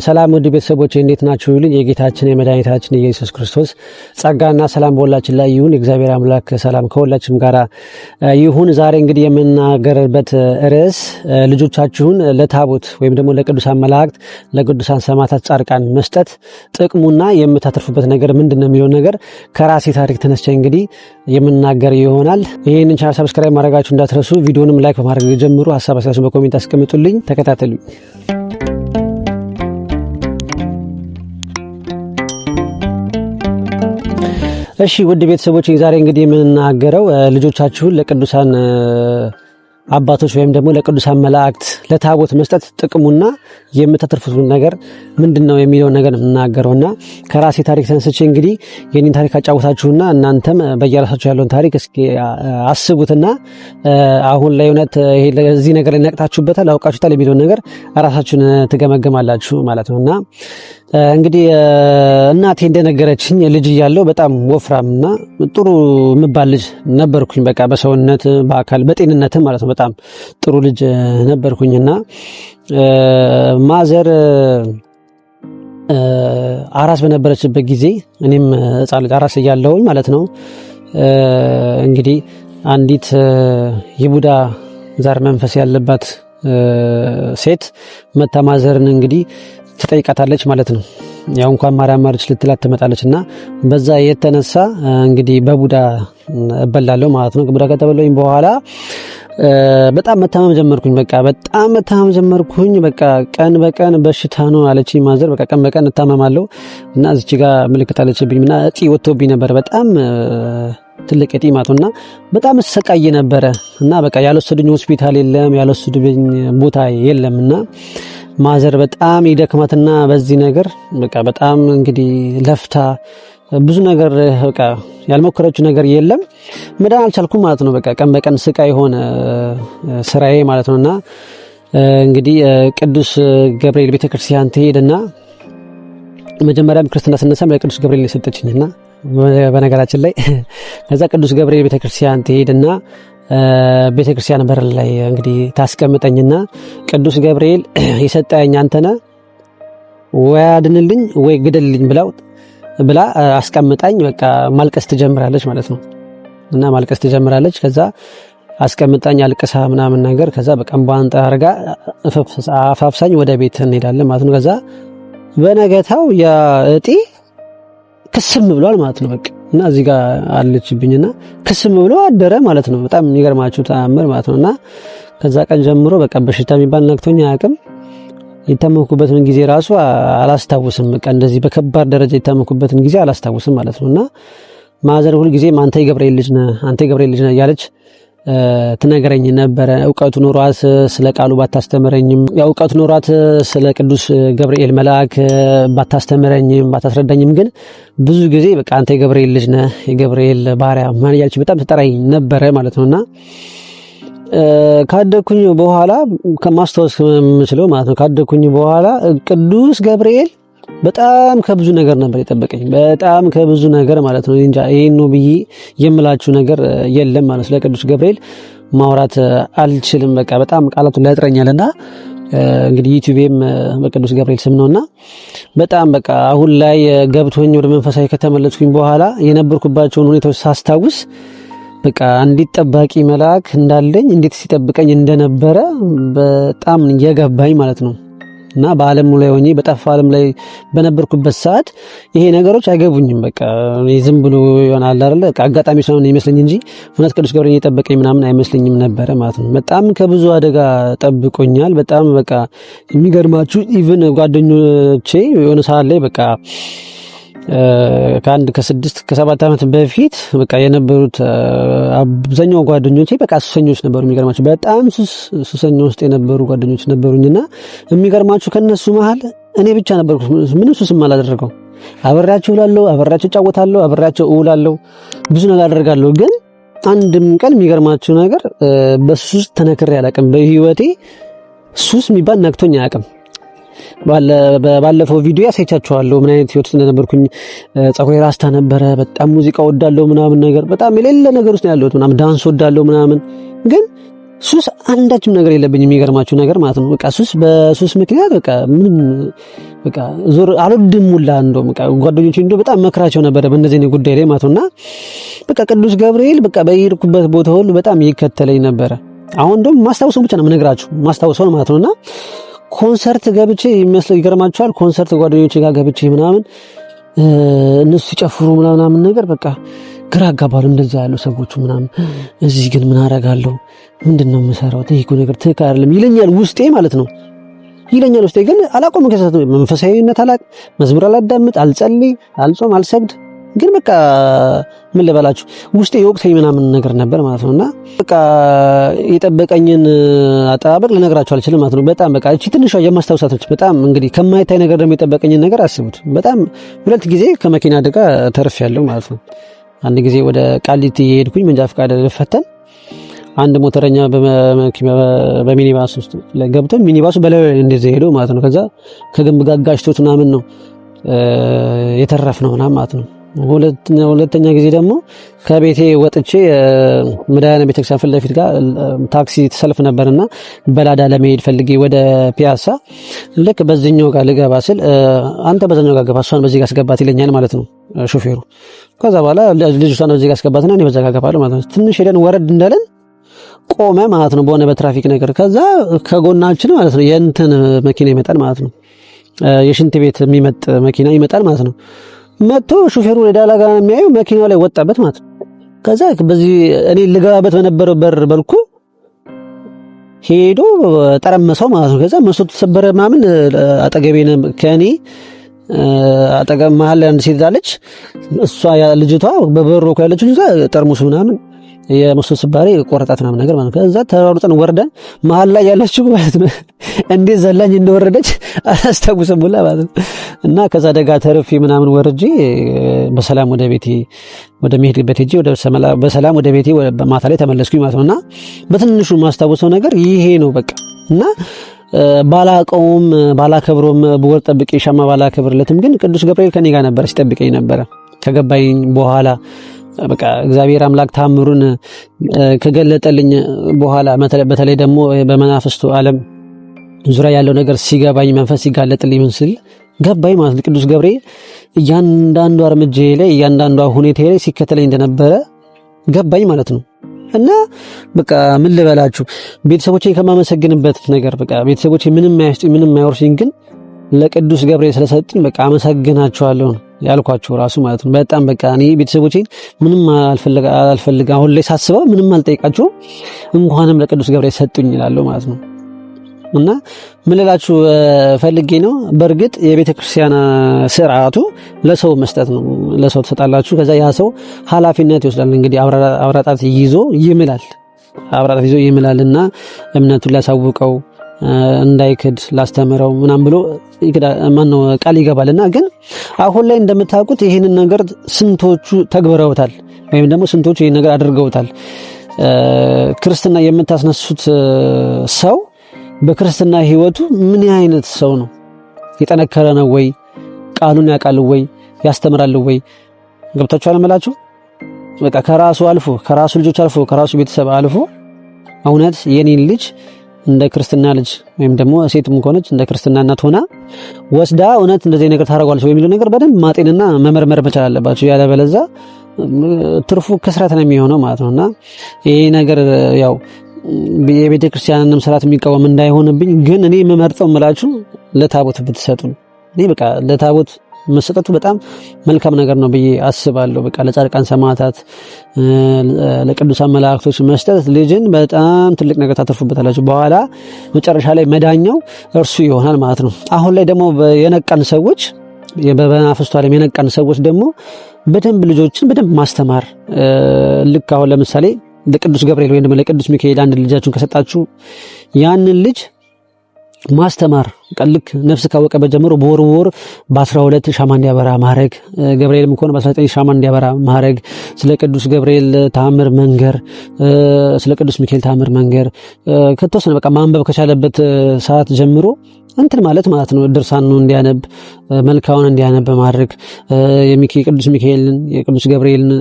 ሰላም ወዲ ቤተሰቦች እንዴት ናችሁልኝ? የጌታችን የመድኃኒታችን ኢየሱስ ክርስቶስ ጸጋና ሰላም በሁላችን ላይ ይሁን። እግዚአብሔር አምላክ ሰላም ከሁላችንም ጋር ይሁን። ዛሬ እንግዲህ የምናገርበት ርዕስ ልጆቻችሁን ለታቦት ወይም ደግሞ ለቅዱሳን መላእክት፣ ለቅዱሳን ሰማዕታት፣ ጻድቃን መስጠት ጥቅሙና የምታተርፉበት ነገር ምንድነው የሚለው ነገር ከራሴ ታሪክ ተነስቼ እንግዲህ የምናገር ይሆናል። ይሄንን ቻናል ሰብስክራይብ ማድረጋችሁ እንዳትረሱ፣ ቪዲዮንም ላይክ በማድረግ ጀምሩ። ሐሳብ አስተያየታችሁን በኮሜንት አስቀምጡልኝ። ተከታተሉኝ። እሺ ውድ ቤተሰቦች ዛሬ እንግዲህ የምንናገረው ልጆቻችሁን ለቅዱሳን አባቶች ወይም ደግሞ ለቅዱሳን መላእክት ለታቦት መስጠት ጥቅሙና የምታተርፉት ነገር ምንድነው የሚለው ነገር የምናገረውና ከራሴ ታሪክ ተነስቼ እንግዲህ የኔን ታሪክ አጫውታችሁና እናንተም በየራሳችሁ ያለውን ታሪክ እስኪ አስቡትና አሁን ላይ እውነት ይሄ ለዚህ ነገር ላይ ነቅታችሁበታል አውቃችሁታል የሚለው ነገር ራሳችሁን ትገመገማላችሁ ማለት ነውና እንግዲህ እናቴ እንደነገረችኝ ልጅ እያለሁ በጣም ወፍራምና ጥሩ የምባል ልጅ ነበርኩኝ። በቃ በሰውነት በአካል በጤንነት ማለት ነው በጣም ጥሩ ልጅ ነበርኩኝና ማዘር አራስ በነበረችበት ጊዜ እኔም ሕፃን ልጅ አራስ እያለሁኝ ማለት ነው እንግዲህ አንዲት የቡዳ ዛር መንፈስ ያለባት ሴት መታ ማዘርን እንግዲህ ትጠይቃታለች ማለት ነው። ያው እንኳን ማርያም ማርች ልትላት ትመጣለችና በዛ የተነሳ እንግዲህ በቡዳ እበላለሁ ማለት ነው። ቡዳ ከተበላኝ በኋላ በጣም መታመም ጀመርኩኝ። በጣም መታመም ጀመርኩኝ። ቀን በቀን በሽታ ነው አለችኝ ማዘር። ቀን በቀን እታመማለሁ እና እዚች ጋር ምልክት አለችብኝና እጢ ወጥቶብኝ ነበር። በጣም ትልቅ እጢ ማቶና በጣም ሰቃይ ነበረ እና ያልወሰዱኝ ሆስፒታል የለም፣ ያልወሰዱኝ ቦታ የለምና ማዘር በጣም ይደክማትና በዚህ ነገር በጣም እንግዲህ ለፍታ ብዙ ነገር ያልሞከረችው ነገር የለም። መዳን አልቻልኩም ማለት ነው። ቀን በቀን ስቃይ ሆነ ስራዬ ማለት ነውና እንግዲህ ቅዱስ ገብርኤል ቤተክርስቲያን ትሄድና መጀመሪያም ክርስትና ስነሳም ለቅዱስ ገብርኤል የሰጠችኝና በነገራችን ላይ ከዛ ቅዱስ ገብርኤል ቤተክርስቲያን ትሄድና ቤተክርስቲያን በር ላይ እንግዲህ ታስቀምጠኝና ቅዱስ ገብርኤል የሰጠኝ አንተነ ወይ አድንልኝ ወይ ግደልልኝ ብላ አስቀምጣኝ ማልቀስ ትጀምራለች ማለት ነው። እና ማልቀስ ትጀምራለች። ከዛ አስቀምጣኝ አልቅሳ ምናምን ነገር ከዛ እንባን ጠራርጋ አፋፍሳኝ ወደ ቤት እንሄዳለን ማለት ነው። ከዛ በነገታው ያ እጢ ክስም ብሏል ማለት ነው። እና እዚህ ጋር አለችብኝና ክስም ብሎ አደረ ማለት ነው። በጣም የሚገርማችሁ ተአምር ማለት ነውና ከዛ ቀን ጀምሮ በሽታ የሚባል ነክቶኝ አያውቅም። የታመምኩበትን ጊዜ ራሱ አላስታውስም። እንደዚህ በከባድ ደረጃ የታመምኩበትን ጊዜ አላስታውስም ማለት ነውና ማዘር ሁሉ ጊዜ አንተ የገብርኤል ልጅ ነህ እያለች ትነግረኝ ነበረ። እውቀቱ ኖሯት ስለ ቃሉ ባታስተምረኝም እውቀቱ ኖሯት ስለ ቅዱስ ገብርኤል መልአክ ባታስተምረኝም ባታስረዳኝም ግን ብዙ ጊዜ አንተ የገብርኤል ልጅ ነህ የገብርኤል ባሪያ ማን እያለች በጣም ትጠራኝ ነበረ ማለት ነውና ካደኩኝ በኋላ ከማስተዋወስ የምችለው ማለት ነው ካደኩኝ በኋላ ቅዱስ ገብርኤል በጣም ከብዙ ነገር ነበር የጠበቀኝ። በጣም ከብዙ ነገር ማለት ነው። እንጃ ይሄን ነው ብዬ የምላችሁ ነገር የለም ማለት ነው። ለቅዱስ ገብርኤል ማውራት አልችልም። በጣም ቃላቱ ሊያጥረኛልና እንግዲህ ዩቲዩብም በቅዱስ ገብርኤል ስም ነውና በጣም አሁን ላይ ገብቶኝ ወደ መንፈሳዊ ከተመለስኩኝ በኋላ የነበርኩባቸውን ሁኔታዎች ሳስታውስ አንዲት ጠባቂ መልአክ እንዳለኝ እንዴት ሲጠብቀኝ እንደነበረ በጣም የገባኝ ማለት ነው። እና በዓለም ላይ ሆኜ በጠፋ ዓለም ላይ በነበርኩበት ሰዓት ይሄ ነገሮች አይገቡኝም። ዝም ብሎ ይሆናል አይደል? አጋጣሚ ስለሆነ ይመስለኝ እንጂ እውነት ቅዱስ ገብርኤል እየጠበቀኝ ምናምን አይመስለኝም ነበረ ማለት ነው። በጣም ከብዙ አደጋ ጠብቆኛል። በጣም የሚገርማችሁ ኢቭን ጓደኞቼ የሆነ ሰዓት ላይ ከ7 ዓመት በፊት የነበሩት አብዛኛው ጓደኞቼ ሱሰኞች ነበሩ። የሚገርማችሁ በጣም ሱሰኞች ውስጥ የነበሩ ጓደኞች ነበሩኝና የሚገርማችሁ ከነሱ መሃል እኔ ብቻ ነበርኩ ምንም ሱስም አላደረገው። አብሬያቸው እውላለሁ፣ አብሬያቸው እጫወታለሁ፣ አብሬያቸው እውላለሁ፣ ብዙ ነገር አደርጋለሁ። ግን አንድም ቀን የሚገርማችሁ ነገር በሱስ ተነክሬ አላውቅም። በህይወቴ ሱስ የሚባል ነክቶኝ አያውቅም። ባለፈው ቪዲዮ ያሳይቻችኋለሁ ምን አይነት ህይወት እንደነበርኩኝ። ጸጉሬ ራስታ ነበረ። በጣም ሙዚቃ ወዳለሁ ምናምን ነገር በጣም የሌለ ነገር ውስጥ ያለሁት ምናምን ዳንስ ወዳለሁ ምናምን ግን ሱስ አንዳችም ነገር የለብኝም። የሚገርማችሁ ነገር ማለት ነው በቃ በሱስ ምክንያት በቃ ምንም በቃ ዞር አልወድም ሁላ እንደው በቃ ጓደኞቼ እንደው በጣም መከራቸው ነበር በእንደዚህ ነው ጉዳይ ላይ ማለት ነውና በቃ ቅዱስ ገብርኤል በቃ በየሄድኩበት ቦታ ሁሉ በጣም ይከተለኝ ነበር። አሁን ደግሞ ማስታወሰው ብቻ ነው የምነግራችሁ ማስታወሰው ማለት ነውና ኮንሰርት ገብቼ ይገርማችኋል ኮንሰርት ጓደኞቼ ጋር ገብቼ ምናምን እነሱ ሲጨፍሩ ምናምን ነገር በቃ ግራ አጋባሉ እንደዛ ያለው ሰዎቹ ምናምን እዚህ ግን ምን አደርጋለሁ ምንድነው የምሰራው ተይኩ ነገር ትክክል አይደለም ይለኛል ውስጤ ማለት ነው ይለኛል ውስጤ ግን አላቆም ከሰተ መንፈሳዊነት አላቅ መዝሙር አላዳምጥ አልጸልይ አልጾም አልሰግድ ግን በቃ ምን ልበላችሁ ውስጤ የወቅተኝ ምናምን ነገር ነበር ማለት ነውና በቃ የጠበቀኝን አጠባበቅ ልነግራችሁ አልችልም ማለት ነው በጣም በቃ እቺ ትንሿ የማስታውሳት ነች በጣም እንግዲህ ከማይታይ ነገር ደግሞ የጠበቀኝን ነገር አስቡት በጣም ሁለት ጊዜ ከመኪና አደጋ ተርፌያለሁ ማለት ነው አንድ ጊዜ ወደ ቃሊቲ የሄድኩኝ መንጃ ፈቃድ ልፈተን አንድ ሞተረኛ በሚኒባስ ውስጥ ለገብቶ ሚኒባሱ በላይ እንደዚህ ሄዶ ማለት ነው ከዛ ከግንብ ጋር ጋጭቶት ምናምን ነው የተረፍነው ማለት ነው ሁለተኛ ጊዜ ደግሞ ከቤቴ ወጥቼ መዳና ቤተክርስቲያን ፊት ለፊት ጋር ታክሲ ተሰልፍ ነበርና በላዳ ለመሄድ ፈልጌ ወደ ፒያሳ ልክ በዚህኛው ጋር ልገባ ስል አንተ በዛኛው ጋር ገባ እሷን በዚህ ጋር አስገባት ይለኛል ማለት ነው ሹፌሩ ከዛ በኋላ ልጅቷን በዚህ ጋር አስገባትና እኔ በዛ ጋር ገባለሁ ማለት ነው ትንሽ ሄደን ወረድ እንዳለን ቆመ ማለት ነው በሆነ በትራፊክ ነገር ከዛ ከጎናችን ማለት ነው የእንትን መኪና ይመጣል ማለት ነው የሽንት ቤት የሚመጥ መኪና ይመጣል ማለት ነው መጥቶ ሹፌሩ ወዳላ ጋር የሚያየው መኪናው ላይ ወጣበት ማለት ነው ከዛ በዚህ እኔ ልገባበት በነበረው በር በልኩ ሄዶ ጠረመሰው ማለት ነው ከዛ መስኮቱ ተሰበረ ምናምን አጠገቤ ከኔ አጠገብ መሀል አንድ ሴት አለች እሷ ልጅቷ በበሩ እኮ ያለችው ልጅቷ ጠርሙስ ምናምን የመስኮት ስባሪ ቆረጣት ምናምን ነገር ማለት ነው ከዛ ተራሩጠን ወርደን መሀል ላይ ያለችው ማለት ነው እንዴት ዘላኝ እንደወረደች አላስታውስም ሁላ ማለት ነው እና ከዛ ደጋ ተርፌ ምናምን ወርጄ በሰላም ወደ ቤቴ ወደ መሄድበት ሄጄ በሰላም ወደ ቤቴ ማታ ላይ ተመለስኩኝ ማለት ነውና በትንሹ ማስታወሰው ነገር ይሄ ነው በቃ እና ባላቀውም ባላከብሮም በወር ጠብቄ ሻማ ባላከብርለትም ግን ቅዱስ ገብርኤል ከኔ ጋር ነበር ሲጠብቀኝ ነበር ከገባኝ በኋላ በቃ እግዚአብሔር አምላክ ታምሩን ከገለጠልኝ በኋላ በተለይ ደግሞ በመናፍስቱ ዓለም ዙሪያ ያለው ነገር ሲገባኝ መንፈስ ሲጋለጥልኝ ምን ስል ገባኝ ማለት ቅዱስ ገብርኤል እያንዳንዱ እርምጃዬ ላይ እያንዳንዱ ሁኔታዬ ላይ ሲከተለኝ እንደነበረ ገባኝ ማለት ነው እና በቃ ምን ልበላችሁ ቤተሰቦቼን ከማመሰግንበት ነገር በቃ ቤተሰቦቼ ምንም አይወርሽኝ ግን ለቅዱስ ገብርኤል ስለሰጡኝ በቃ አመሰግናቸዋለሁ ያልኳቸው ራሱ ማለት ነው በጣም በቃ እኔ ቤተሰቦቼን ምንም አልፈልግ አሁን ላይ ሳስበው ምንም አልጠይቃቸው እንኳንም ለቅዱስ ገብርኤል ሰጡኝ ይላል ማለት ነው እና ምን ልላችሁ ፈልጌ ነው በርግጥ የቤተ ክርስቲያን ስርዓቱ ለሰው መስጠት ነው ለሰው ተሰጣላችሁ ከዛ ያ ሰው ኃላፊነት ይወስዳል እንግዲህ አብራጣት ይዞ ይምላልና እምነቱን ሊያሳውቀው እንዳይክድ ላስተምረው ምናም ብሎ ማነው ቃል ይገባልና ግን አሁን ላይ እንደምታውቁት ይሄንን ነገር ስንቶቹ ተግብረውታል ወይም ደግሞ ስንቶቹ ይሄን ነገር አድርገውታል ክርስትና የምታስነሱት ሰው በክርስትና ህይወቱ ምን አይነት ሰው ነው የጠነከረ ነው ወይ ቃሉን ያውቃል ወይ ያስተምራል ወይ ገብታችኋል መላችሁ በቃ ከራሱ አልፎ ከራሱ ልጆች አልፎ ከራሱ ቤተሰብ አልፎ እውነት የኔን ልጅ እንደ ክርስትና ልጅ ወይም ደግሞ ሴትም ሆነች እንደ ክርስትና እናት ሆና ወስዳ እውነት እንደዚህ ነገር ታረጋለች ወይ የሚለው ነገር በደንብ ማጤንና መመርመር መቻል አለባችሁ ያለበለዛ ትርፉ ከስራት ነው የሚሆነው ማለት ነውና ይሄ ነገር ያው የቤተ ክርስቲያንንም ስርዓት የሚቃወም እንዳይሆንብኝ ግን እኔ መመርጠው መላችሁ ለታቦት ብትሰጡ እኔ በቃ ለታቦት መስጠቱ በጣም መልካም ነገር ነው ብዬ አስባለሁ በቃ ለጻድቃን ሰማዕታት ለቅዱሳን መላእክቶች መስጠት ልጅን በጣም ትልቅ ነገር ታተርፉበታላችሁ በኋላ መጨረሻ ላይ መዳኛው እርሱ ይሆናል ማለት ነው አሁን ላይ ደግሞ የነቃን ሰዎች በመናፍስቱ ዓለም የነቃን ሰዎች ደግሞ በደንብ ልጆችን በደንብ ማስተማር ልክ አሁን ለምሳሌ ለቅዱስ ገብርኤል ወይም ለቅዱስ ሚካኤል አንድ ልጃችሁን ከሰጣችሁ ያንን ልጅ ማስተማር ልክ ነፍስ ካወቀበት ጀምሮ በወር በ12 ሻማ እንዲያበራ ማድረግ ገብርኤልም እንኳን በ19 ሻማ እንዲያበራ ማድረግ ስለ ቅዱስ ገብርኤል ተአምር መንገር ስለ ቅዱስ ሚካኤል ተአምር መንገር ከተወሰነ በቃ ማንበብ ከቻለበት ሰዓት ጀምሮ እንትን ማለት ነው ድርሳኑ እንዲያነብ መልካውን እንዲያነብ ማድረግ ቅዱስ ሚካኤልን የቅዱስ ገብርኤልን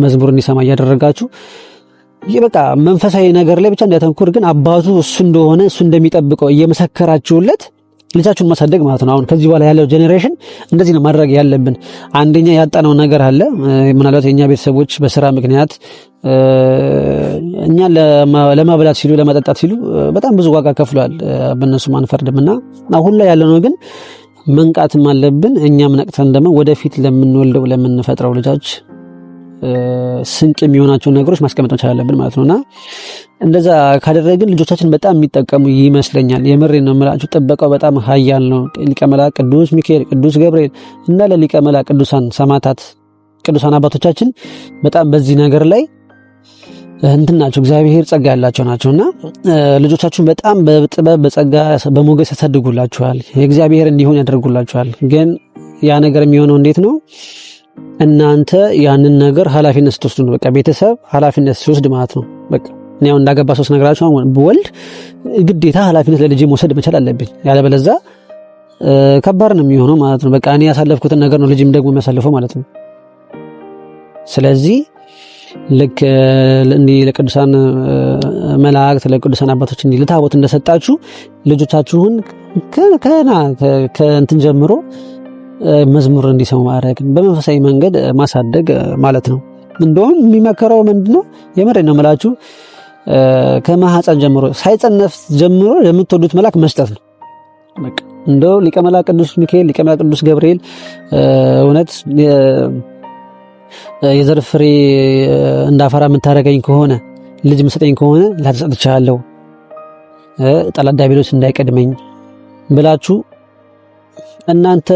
መዝሙር እንዲሰማ ያደረጋችሁ በቃ መንፈሳዊ ነገር ላይ ብቻ እንዲያተኩር ግን አባቱ እሱ እንደሆነ እሱ እንደሚጠብቀው እየመሰከራችሁለት ልጃችሁን ማሳደግ ማለት ነው። አሁን ከዚህ በኋላ ያለው ጄኔሬሽን እንደዚህ ነው ማድረግ ያለብን። አንደኛ ያጣነው ነገር አለ። ምናልባት የኛ ቤተሰቦች በስራ ምክንያት እኛ ለማብላት ሲሉ ለማጠጣት ሲሉ በጣም ብዙ ዋጋ ከፍለዋል። በእነሱም አንፈርድምና አሁን ላይ ያለነው ግን መንቃትም አለብን። እኛም ነቅተን ደግሞ ወደፊት ለምንወልደው ለምንፈጥረው ልጆች ስንቅ የሚሆናቸውን ነገሮች ማስቀመጥ መቻል አለብን ማለት ነውና እንደዛ ካደረግን ልጆቻችን በጣም የሚጠቀሙ ይመስለኛል። የምሬን ነው የምላችሁ። ጥበቃው በጣም ኃያል ነው። ሊቀ መላእክት ቅዱስ ሚካኤል፣ ቅዱስ ገብርኤል እንዳለ ሊቀ መላእክት ቅዱሳን ሰማዕታት፣ ቅዱሳን አባቶቻችን በጣም በዚህ ነገር ላይ እንትን ናቸው። እግዚአብሔር ጸጋ ያላቸው ናቸውና ልጆቻችሁን በጣም በጥበብ በጸጋ በሞገስ ያሳድጉላችኋል። የእግዚአብሔር እንዲሆን ያደርጉላችኋል። ግን ያ ነገር የሚሆነው እንዴት ነው? እናንተ ያንን ነገር ኃላፊነት ስትወስዱ ነው። በቃ ቤተሰብ ኃላፊነት ሲወስድ ማለት ነው። በቃ እኔ አሁን እንዳገባ ሶስት ነገራችሁ አሁን በወልድ ግዴታ ኃላፊነት ለልጄ መውሰድ መቻል አለብኝ። ያለበለዚያ ከባድ ነው የሚሆነው ማለት ነው። በቃ እኔ ያሳለፍኩትን ነገር ነው ልጅም ደግሞ የሚያሳልፈው ማለት ነው። ስለዚህ ልክ እንዲህ ለቅዱሳን መላእክት ለቅዱሳን አባቶች እንዲህ ለታቦት እንደሰጣችሁ ልጆቻችሁን ከእንትን ጀምሮ መዝሙር እንዲሰሙ ማድረግ በመንፈሳዊ መንገድ ማሳደግ ማለት ነው። እንደውም የሚመከረው ምንድነው? የምሬን ነው የምላችሁ ከማህፀን ጀምሮ ሳይጸነፍ ጀምሮ ለምትወዱት መልአክ መስጠት ነው። በቃ እንደው ሊቀ መላእክት ቅዱስ ሚካኤል ሊቀ መላእክት ቅዱስ ገብርኤል እውነት የዘር ፍሬ እንዳፈራ የምታደርገኝ ከሆነ ልጅ ምሰጠኝ ከሆነ ላተሰጥቻለሁ ጠላት ዲያብሎስ እንዳይቀድመኝ ብላችሁ እናንተ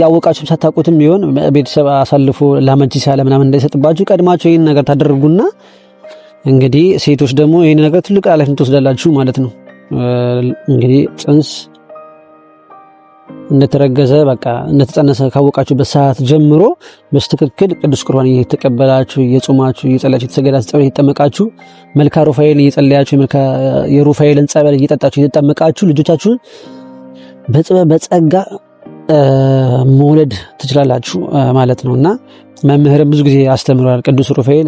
ያወቃችሁ ሳታውቁትም ቢሆን ቤተሰብ አሳልፎ ላመንቺ ሲያለ ምናምን እንዳይሰጥባችሁ ቀድማችሁ ይሄን ነገር ታደርጉና እንግዲህ ሴቶች ደግሞ ይሄን ነገር ትልቅ ኃላፊነት ትወስዳላችሁ ማለት ነው። እንግዲህ ጽንስ እንደተረገዘ በቃ እንደተጸነሰ ካወቃችሁበት ሰዓት ጀምሮ በስትክክል ቅዱስ ቁርባን እየተቀበላችሁ እየጾማችሁ እየጸለያችሁ የተሰገዳችሁ ጸበል እየተጠመቃችሁ መልካ ሩፋኤል እየጸለያችሁ መልካ የሩፋኤልን ጸበል እየጠጣችሁ እየተጠመቃችሁ ልጆቻችሁን በጥበብ በጸጋ መውለድ ትችላላችሁ ማለት ነውና መምህርም ብዙ ጊዜ አስተምሯል። ቅዱስ ሩፋኤል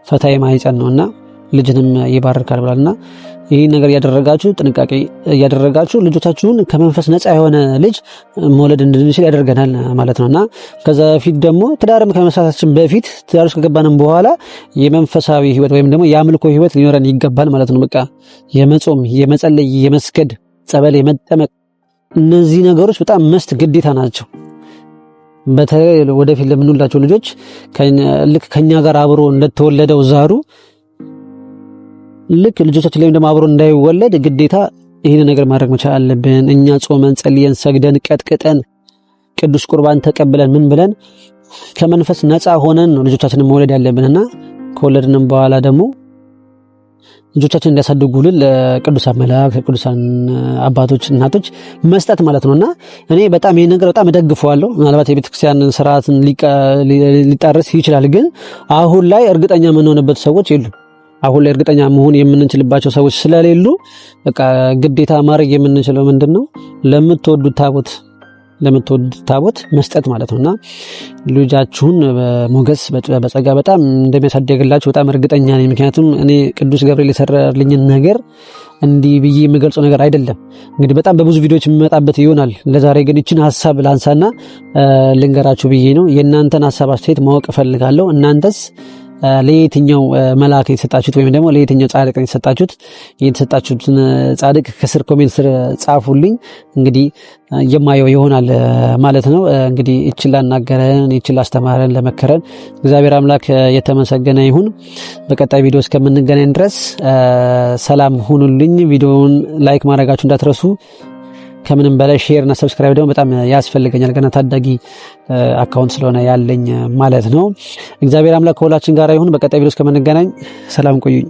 ፈታይ ማይጸን ነውና ልጅንም ይባርካል ብሏልና ይሄን ነገር ያደረጋችሁ ጥንቃቄ ያደረጋችሁ ልጆቻችሁን ከመንፈስ ነፃ የሆነ ልጅ መውለድ እንድንችል ያደርገናል ማለት ነውና ከዛ በፊት ደግሞ ትዳርም ከመሳሳችን በፊት ትዳር ውስጥ ከገባንም በኋላ የመንፈሳዊ ህይወት ወይም ደግሞ የአምልኮ ህይወት ሊኖረን ይገባል ማለት ነው። በቃ የመጾም የመጸለይ የመስገድ ጸበል የመጠመቅ እነዚህ ነገሮች በጣም መስት ግዴታ ናቸው። በተለይ ወደፊት ለምንውላቸው ልጆች ልክ ከኛ ጋር አብሮ እንደተወለደው ዛሩ ልክ ልጆቻችን ላይም ደግሞ አብሮ እንዳይወለድ ግዴታ ይሄን ነገር ማድረግ መቻል አለብን። እኛ ጾመን ጸልየን ሰግደን ቀጥቅጠን ቅዱስ ቁርባን ተቀብለን ምን ብለን ከመንፈስ ነፃ ሆነን ነው ልጆቻችንን መውለድ ያለብንና ከወለድንም በኋላ ደግሞ ልጆቻችን እንዲያሳድጉልን ለቅዱሳን መላእክት ለቅዱሳን አባቶች እናቶች መስጠት ማለት ነውና እኔ በጣም ይሄን ነገር በጣም እደግፈዋለሁ። ምናልባት የቤተክርስቲያን ስርዓትን ሊጣረስ ይችላል፣ ግን አሁን ላይ እርግጠኛ የምንሆንበት ሰዎች የሉም። አሁን ላይ እርግጠኛ መሆን የምንችልባቸው ሰዎች ስለሌሉ በቃ ግዴታ ማድረግ የምንችለው ምንድነው ለምትወዱት ታቦት መስጠት ማለት ነውና ልጃችሁን በሞገስ በጸጋ በጣም እንደሚያሳድግላችሁ በጣም እርግጠኛ ነኝ። ምክንያቱም እኔ ቅዱስ ገብርኤል የሰራልኝን ነገር እንዲህ ብዬ የምገልጸው ነገር አይደለም። እንግዲህ በጣም በብዙ ቪዲዮዎች የምመጣበት ይሆናል። ለዛሬ ግን እቺን ሐሳብ ላንሳና ልንገራችሁ ብዬ ነው። የእናንተን ሐሳብ አስተያየት ማወቅ እፈልጋለሁ። እናንተስ ለየትኛው መልአክ የተሰጣችሁት ወይም ደግሞ ለየትኛው ጻድቅ የተሰጣችሁትን ጻድቅ ከስር ኮሜንት ስር ጻፉልኝ። እንግዲህ የማየው ይሆናል ማለት ነው። እንግዲህ እቺን ላናገረን እቺን ላስተማረን ለመከረን እግዚአብሔር አምላክ የተመሰገነ ይሁን። በቀጣይ ቪዲዮ እስከምንገናኝ ድረስ ሰላም ሁኑልኝ። ቪዲዮውን ላይክ ማድረጋችሁ እንዳትረሱ። ከምንም በላይ ሼር እና ሰብስክራይብ ደግሞ በጣም ያስፈልገኛል። ገና ታዳጊ አካውንት ስለሆነ ያለኝ ማለት ነው። እግዚአብሔር አምላክ ከሁላችን ጋር ይሁን። በቀጣይ ቪዲዮ እስከምንገናኝ ሰላም ቆዩኝ።